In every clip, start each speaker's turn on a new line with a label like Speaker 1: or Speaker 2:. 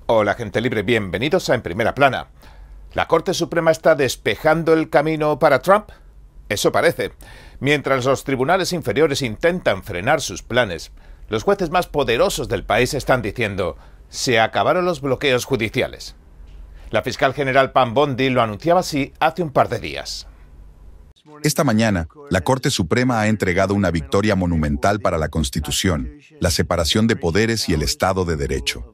Speaker 1: Hola, gente libre, bienvenidos a En Primera Plana. ¿La Corte Suprema está despejando el camino para Trump? Eso parece. Mientras los tribunales inferiores intentan frenar sus planes, los jueces más poderosos del país están diciendo: se acabaron los bloqueos judiciales. La fiscal general Pam Bondi lo anunciaba así hace un par de días.
Speaker 2: Esta mañana, la Corte Suprema ha entregado una victoria monumental para la Constitución, la separación de poderes y el Estado de Derecho.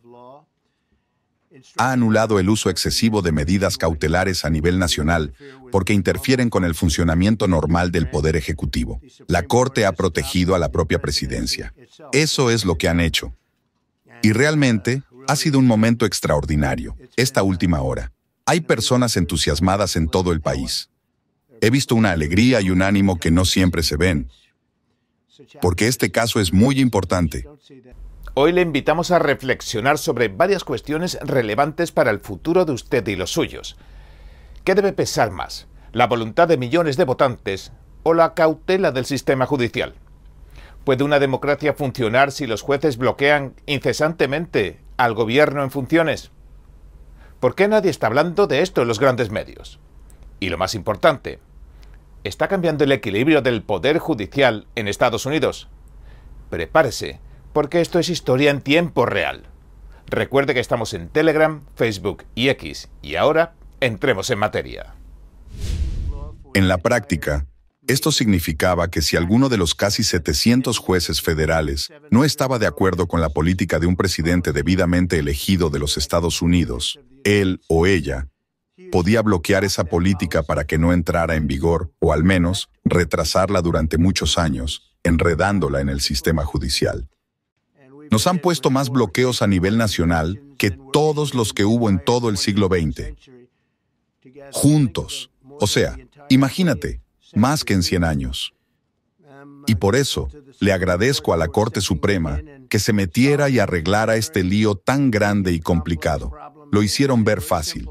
Speaker 2: Ha anulado el uso excesivo de medidas cautelares a nivel nacional porque interfieren con el funcionamiento normal del Poder Ejecutivo. La Corte ha protegido a la propia presidencia. Eso es lo que han hecho. Y realmente, ha sido un momento extraordinario, esta última hora. Hay personas entusiasmadas en todo el país. He visto una alegría y un ánimo que no siempre se ven, porque este caso es muy importante.
Speaker 1: Hoy le invitamos a reflexionar sobre varias cuestiones relevantes para el futuro de usted y los suyos. ¿Qué debe pesar más, la voluntad de millones de votantes o la cautela del sistema judicial? ¿Puede una democracia funcionar si los jueces bloquean incesantemente al gobierno en funciones? ¿Por qué nadie está hablando de esto en los grandes medios? Y lo más importante, ¿está cambiando el equilibrio del poder judicial en Estados Unidos? Prepárese, porque esto es historia en tiempo real. Recuerde que estamos en Telegram, Facebook y X, y ahora entremos en materia.
Speaker 2: En la práctica, esto significaba que si alguno de los casi 700 jueces federales no estaba de acuerdo con la política de un presidente debidamente elegido de los Estados Unidos, él o ella podía bloquear esa política para que no entrara en vigor, o al menos retrasarla durante muchos años, enredándola en el sistema judicial. Nos han puesto más bloqueos a nivel nacional que todos los que hubo en todo el siglo XX. Juntos. O sea, imagínate, más que en 100 años. Y por eso, le agradezco a la Corte Suprema que se metiera y arreglara este lío tan grande y complicado. Lo hicieron ver fácil.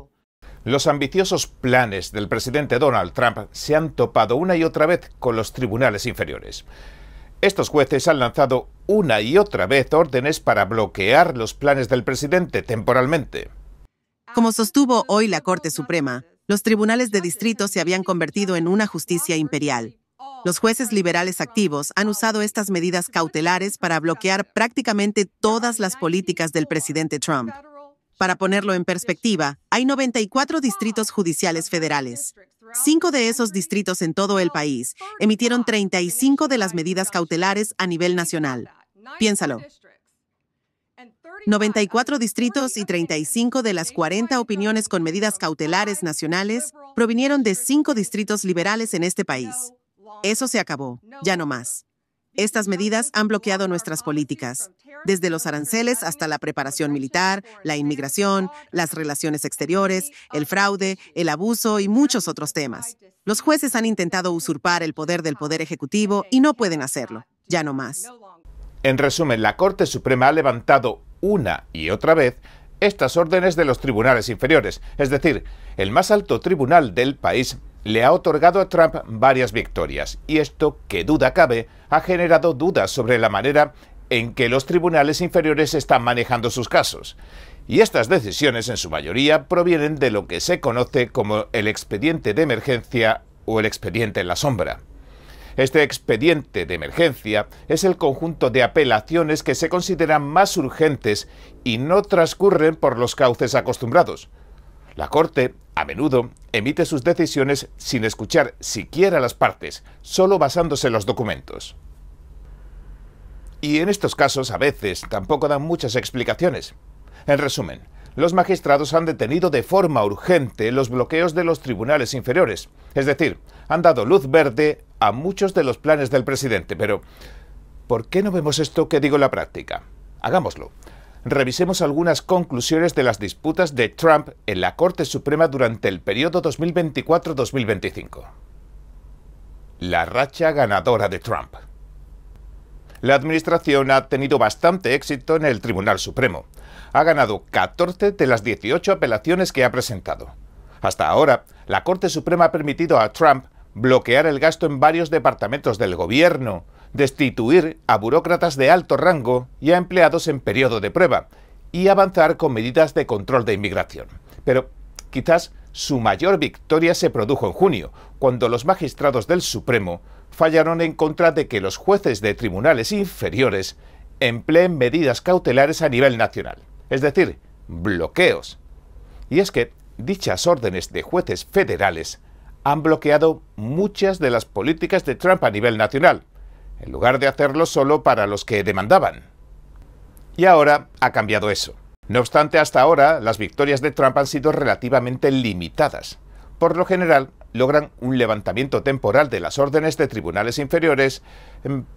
Speaker 1: Los ambiciosos planes del presidente Donald Trump se han topado una y otra vez con los tribunales inferiores. Estos jueces han lanzado una y otra vez órdenes para bloquear los planes del presidente temporalmente.
Speaker 3: Como sostuvo hoy la Corte Suprema, los tribunales de distrito se habían convertido en una justicia imperial. Los jueces liberales activos han usado estas medidas cautelares para bloquear prácticamente todas las políticas del presidente Trump. Para ponerlo en perspectiva, hay 94 distritos judiciales federales. 5 de esos distritos en todo el país emitieron 35 de las medidas cautelares a nivel nacional. Piénsalo. 94 distritos y 35 de las 40 opiniones con medidas cautelares nacionales provinieron de 5 distritos liberales en este país. Eso se acabó, ya no más. Estas medidas han bloqueado nuestras políticas, desde los aranceles hasta la preparación militar, la inmigración, las relaciones exteriores, el fraude, el abuso y muchos otros temas. Los jueces han intentado usurpar el poder del Poder Ejecutivo y no pueden hacerlo, ya no más.
Speaker 1: En resumen, la Corte Suprema ha levantado una y otra vez estas órdenes de los tribunales inferiores, es decir, el más alto tribunal del país le ha otorgado a Trump varias victorias, y esto, que duda cabe, ha generado dudas sobre la manera en que los tribunales inferiores están manejando sus casos. Y estas decisiones, en su mayoría, provienen de lo que se conoce como el expediente de emergencia o el expediente en la sombra. Este expediente de emergencia es el conjunto de apelaciones que se consideran más urgentes y no transcurren por los cauces acostumbrados. La Corte, a menudo, emite sus decisiones sin escuchar siquiera las partes, solo basándose en los documentos. Y en estos casos, a veces, tampoco dan muchas explicaciones. En resumen, los magistrados han detenido de forma urgente los bloqueos de los tribunales inferiores, es decir, han dado luz verde a muchos de los planes del presidente. Pero, ¿por qué no vemos esto que digo en la práctica? Hagámoslo. Revisemos algunas conclusiones de las disputas de Trump en la Corte Suprema durante el periodo 2024-2025. La racha ganadora de Trump. La administración ha tenido bastante éxito en el Tribunal Supremo. Ha ganado 14 de las 18 apelaciones que ha presentado. Hasta ahora, la Corte Suprema ha permitido a Trump bloquear el gasto en varios departamentos del gobierno, destituir a burócratas de alto rango y a empleados en periodo de prueba, y avanzar con medidas de control de inmigración. Pero quizás su mayor victoria se produjo en junio, cuando los magistrados del Supremo fallaron en contra de que los jueces de tribunales inferiores empleen medidas cautelares a nivel nacional, es decir, bloqueos. Y es que dichas órdenes de jueces federales han bloqueado muchas de las políticas de Trump a nivel nacional, en lugar de hacerlo solo para los que demandaban. Y ahora ha cambiado eso. No obstante, hasta ahora las victorias de Trump han sido relativamente limitadas. Por lo general, logran un levantamiento temporal de las órdenes de tribunales inferiores,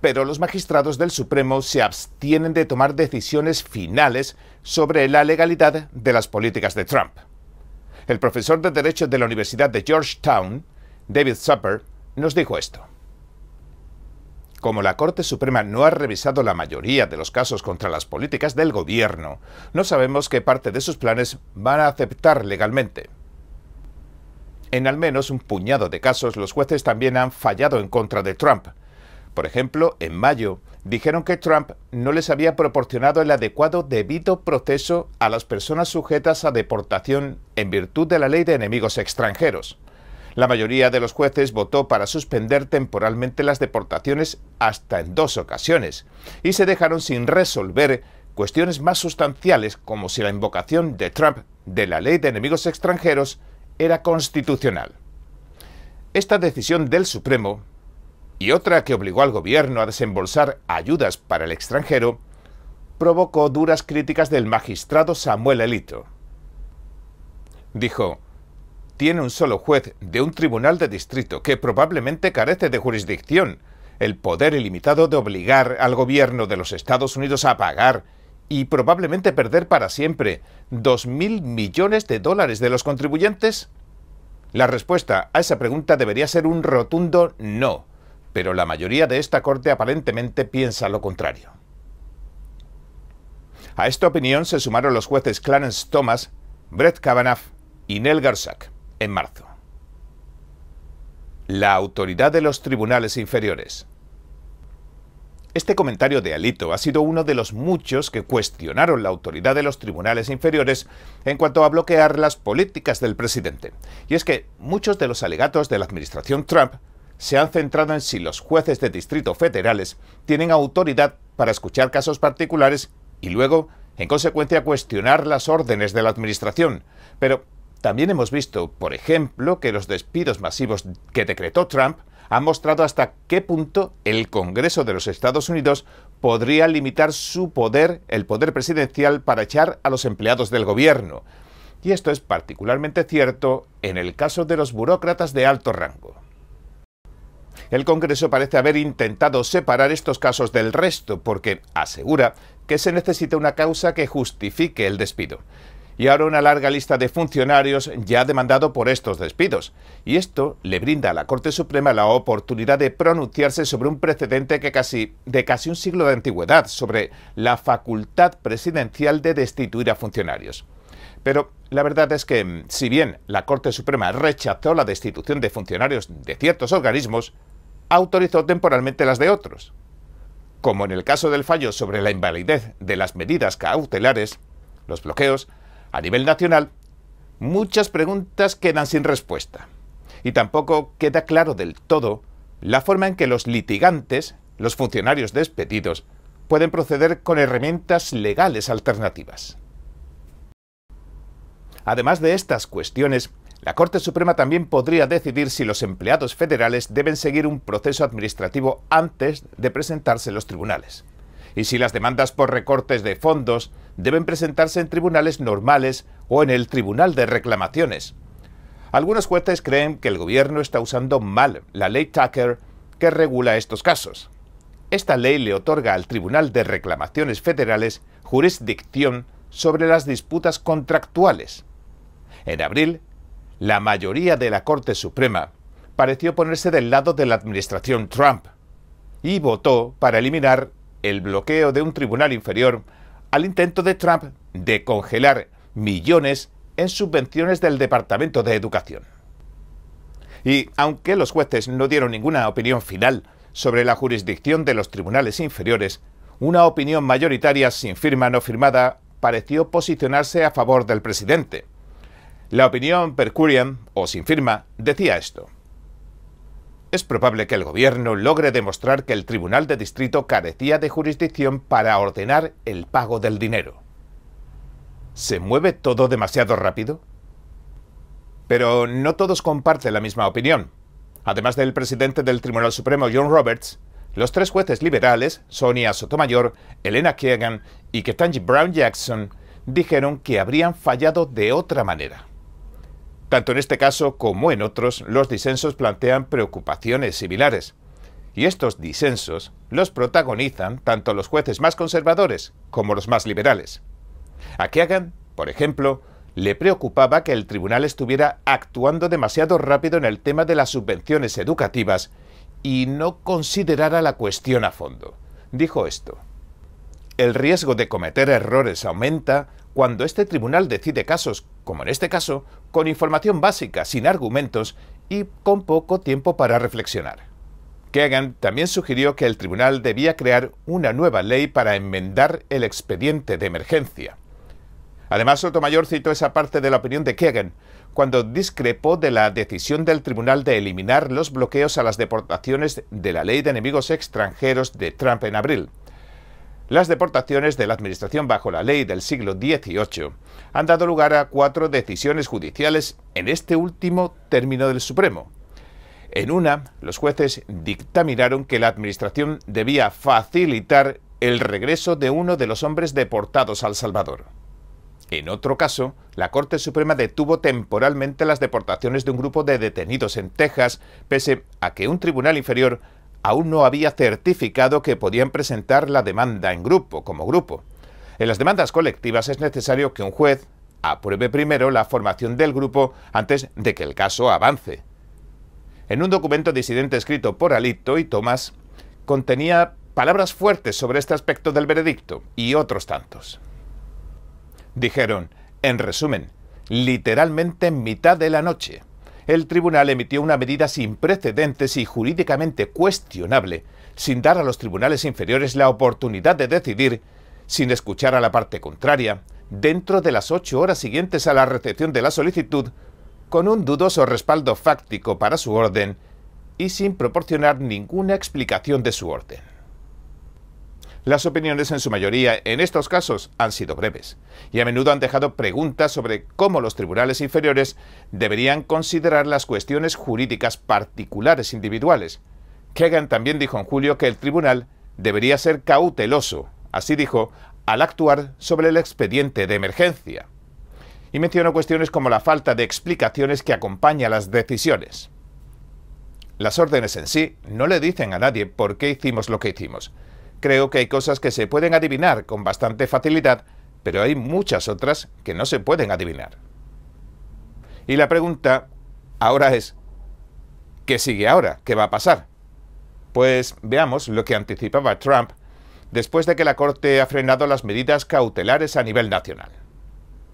Speaker 1: pero los magistrados del Supremo se abstienen de tomar decisiones finales sobre la legalidad de las políticas de Trump. El profesor de Derecho de la Universidad de Georgetown, David Super, nos dijo esto. Como la Corte Suprema no ha revisado la mayoría de los casos contra las políticas del gobierno, no sabemos qué parte de sus planes van a aceptar legalmente. En al menos un puñado de casos, los jueces también han fallado en contra de Trump. Por ejemplo, en mayo, dijeron que Trump no les había proporcionado el adecuado debido proceso a las personas sujetas a deportación en virtud de la Ley de Enemigos Extranjeros. La mayoría de los jueces votó para suspender temporalmente las deportaciones hasta en 2 ocasiones, y se dejaron sin resolver cuestiones más sustanciales como si la invocación de Trump de la Ley de Enemigos Extranjeros era constitucional. Esta decisión del Supremo, y otra que obligó al gobierno a desembolsar ayudas para el extranjero, provocó duras críticas del magistrado Samuel Alito. Dijo: tiene un solo juez de un tribunal de distrito que probablemente carece de jurisdicción, el poder ilimitado de obligar al gobierno de los Estados Unidos a pagar y probablemente perder para siempre $2.000 millones de los contribuyentes. La respuesta a esa pregunta debería ser un rotundo no, pero la mayoría de esta Corte aparentemente piensa lo contrario. A esta opinión se sumaron los jueces Clarence Thomas, Brett Kavanaugh y Neil Gorsuch en marzo. La autoridad de los tribunales inferiores. Este comentario de Alito ha sido uno de los muchos que cuestionaron la autoridad de los tribunales inferiores en cuanto a bloquear las políticas del presidente. Y es que muchos de los alegatos de la administración Trump se han centrado en si los jueces de distrito federales tienen autoridad para escuchar casos particulares y luego, en consecuencia, cuestionar las órdenes de la administración. Pero también hemos visto, por ejemplo, que los despidos masivos que decretó Trump han mostrado hasta qué punto el Congreso de los Estados Unidos podría limitar su poder, el poder presidencial, para echar a los empleados del gobierno. Y esto es particularmente cierto en el caso de los burócratas de alto rango. El Congreso parece haber intentado separar estos casos del resto porque asegura que se necesita una causa que justifique el despido. Y ahora una larga lista de funcionarios ya ha demandado por estos despidos. Y esto le brinda a la Corte Suprema la oportunidad de pronunciarse sobre un precedente de casi un siglo de antigüedad, sobre la facultad presidencial de destituir a funcionarios. Pero la verdad es que, si bien la Corte Suprema rechazó la destitución de funcionarios de ciertos organismos, autorizó temporalmente las de otros. Como en el caso del fallo sobre la invalidez de las medidas cautelares, los bloqueos, a nivel nacional, muchas preguntas quedan sin respuesta. Y tampoco queda claro del todo la forma en que los litigantes, los funcionarios despedidos, pueden proceder con herramientas legales alternativas. Además de estas cuestiones, la Corte Suprema también podría decidir si los empleados federales deben seguir un proceso administrativo antes de presentarse en los tribunales, y si las demandas por recortes de fondos deben presentarse en tribunales normales o en el Tribunal de Reclamaciones. Algunos jueces creen que el gobierno está usando mal la ley Tucker que regula estos casos. Esta ley le otorga al Tribunal de Reclamaciones Federales jurisdicción sobre las disputas contractuales. En abril, la mayoría de la Corte Suprema pareció ponerse del lado de la administración Trump y votó para eliminar el bloqueo de un tribunal inferior al intento de Trump de congelar millones en subvenciones del Departamento de Educación. Y aunque los jueces no dieron ninguna opinión final sobre la jurisdicción de los tribunales inferiores, una opinión mayoritaria sin firma no firmada pareció posicionarse a favor del presidente. La opinión per curiam, o sin firma, decía esto: es probable que el gobierno logre demostrar que el Tribunal de Distrito carecía de jurisdicción para ordenar el pago del dinero. ¿Se mueve todo demasiado rápido? Pero no todos comparten la misma opinión. Además del presidente del Tribunal Supremo, John Roberts, los 3 jueces liberales, Sonia Sotomayor, Elena Kagan y Ketanji Brown Jackson, dijeron que habrían fallado de otra manera. Tanto en este caso como en otros, los disensos plantean preocupaciones similares. Y estos disensos los protagonizan tanto los jueces más conservadores como los más liberales. A Kagan, por ejemplo, le preocupaba que el tribunal estuviera actuando demasiado rápido en el tema de las subvenciones educativas y no considerara la cuestión a fondo. Dijo esto: el riesgo de cometer errores aumenta cuando este tribunal decide casos, como en este caso, con información básica, sin argumentos y con poco tiempo para reflexionar. Kagan también sugirió que el tribunal debía crear una nueva ley para enmendar el expediente de emergencia. Además, Sotomayor citó esa parte de la opinión de Kagan cuando discrepó de la decisión del tribunal de eliminar los bloqueos a las deportaciones de la ley de enemigos extranjeros de Trump en abril. Las deportaciones de la administración bajo la ley del siglo XVIII han dado lugar a 4 decisiones judiciales en este último término del Supremo. En una, los jueces dictaminaron que la administración debía facilitar el regreso de uno de los hombres deportados a El Salvador. En otro caso, la Corte Suprema detuvo temporalmente las deportaciones de un grupo de detenidos en Texas, pese a que un tribunal inferior aún no había certificado que podían presentar la demanda en grupo, como grupo. En las demandas colectivas es necesario que un juez apruebe primero la formación del grupo antes de que el caso avance. En un documento disidente escrito por Alito y Thomas, contenía palabras fuertes sobre este aspecto del veredicto y otros tantos. Dijeron, en resumen, literalmente en mitad de la noche, el tribunal emitió una medida sin precedentes y jurídicamente cuestionable, sin dar a los tribunales inferiores la oportunidad de decidir, sin escuchar a la parte contraria, dentro de las 8 horas siguientes a la recepción de la solicitud, con un dudoso respaldo fáctico para su orden y sin proporcionar ninguna explicación de su orden. Las opiniones en su mayoría en estos casos han sido breves y a menudo han dejado preguntas sobre cómo los tribunales inferiores deberían considerar las cuestiones jurídicas particulares individuales. Kagan también dijo en julio que el tribunal debería ser cauteloso, así dijo, al actuar sobre el expediente de emergencia. Y mencionó cuestiones como la falta de explicaciones que acompaña las decisiones. Las órdenes en sí no le dicen a nadie por qué hicimos lo que hicimos. Creo que hay cosas que se pueden adivinar con bastante facilidad, pero hay muchas otras que no se pueden adivinar. Y la pregunta ahora es, ¿qué sigue ahora? ¿Qué va a pasar? Pues veamos lo que anticipaba Trump después de que la Corte ha frenado las medidas cautelares a nivel nacional.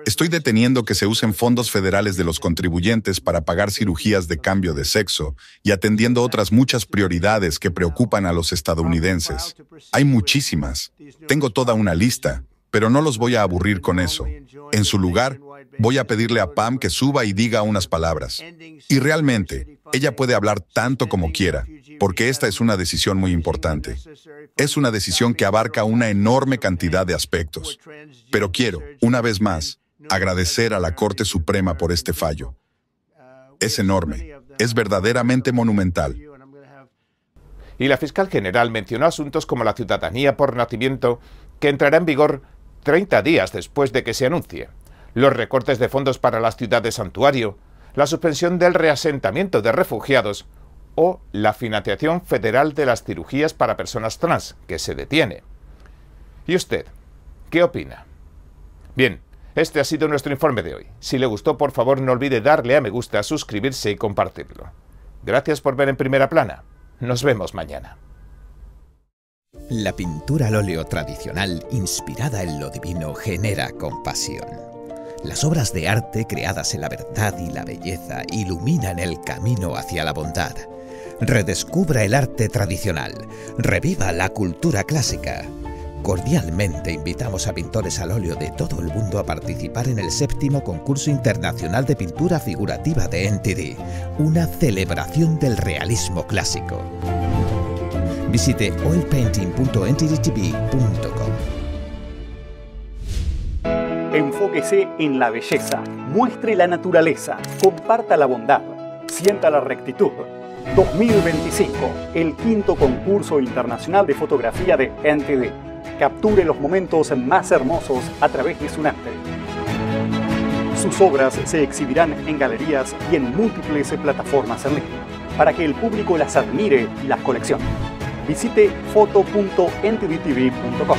Speaker 2: Estoy deteniendo que se usen fondos federales de los contribuyentes para pagar cirugías de cambio de sexo y atendiendo otras muchas prioridades que preocupan a los estadounidenses. Hay muchísimas. Tengo toda una lista, pero no los voy a aburrir con eso. En su lugar, voy a pedirle a Pam que suba y diga unas palabras. Y realmente, ella puede hablar tanto como quiera, porque esta es una decisión muy importante. Es una decisión que abarca una enorme cantidad de aspectos. Pero quiero, una vez más, agradecer a la Corte Suprema por este fallo. Es enorme, es verdaderamente monumental.
Speaker 1: Y la fiscal general mencionó asuntos como la ciudadanía por nacimiento, que entrará en vigor 30 días después de que se anuncie, los recortes de fondos para las ciudades santuario, la suspensión del reasentamiento de refugiados o la financiación federal de las cirugías para personas trans, que se detiene. ¿Y usted? ¿Qué opina? Bien, este ha sido nuestro informe de hoy. Si le gustó, por favor, no olvide darle a me gusta, suscribirse y compartirlo. Gracias por ver En Primera Plana. Nos vemos mañana.
Speaker 4: La pintura al óleo tradicional, inspirada en lo divino, genera compasión. Las obras de arte creadas en la verdad y la belleza iluminan el camino hacia la bondad. Redescubra el arte tradicional. Reviva la cultura clásica. Cordialmente invitamos a pintores al óleo de todo el mundo a participar en el 7º Concurso Internacional de Pintura Figurativa de NTD, una celebración del realismo clásico. Visite oilpainting.ntdtv.com.
Speaker 5: Enfóquese en la belleza, muestre la naturaleza, comparta la bondad, sienta la rectitud. 2025, el 5º Concurso Internacional de Fotografía de NTD. Capture los momentos más hermosos a través de su arte. Sus obras se exhibirán en galerías y en múltiples plataformas en línea, para que el público las admire y las coleccione. Visite foto.ntdtv.com.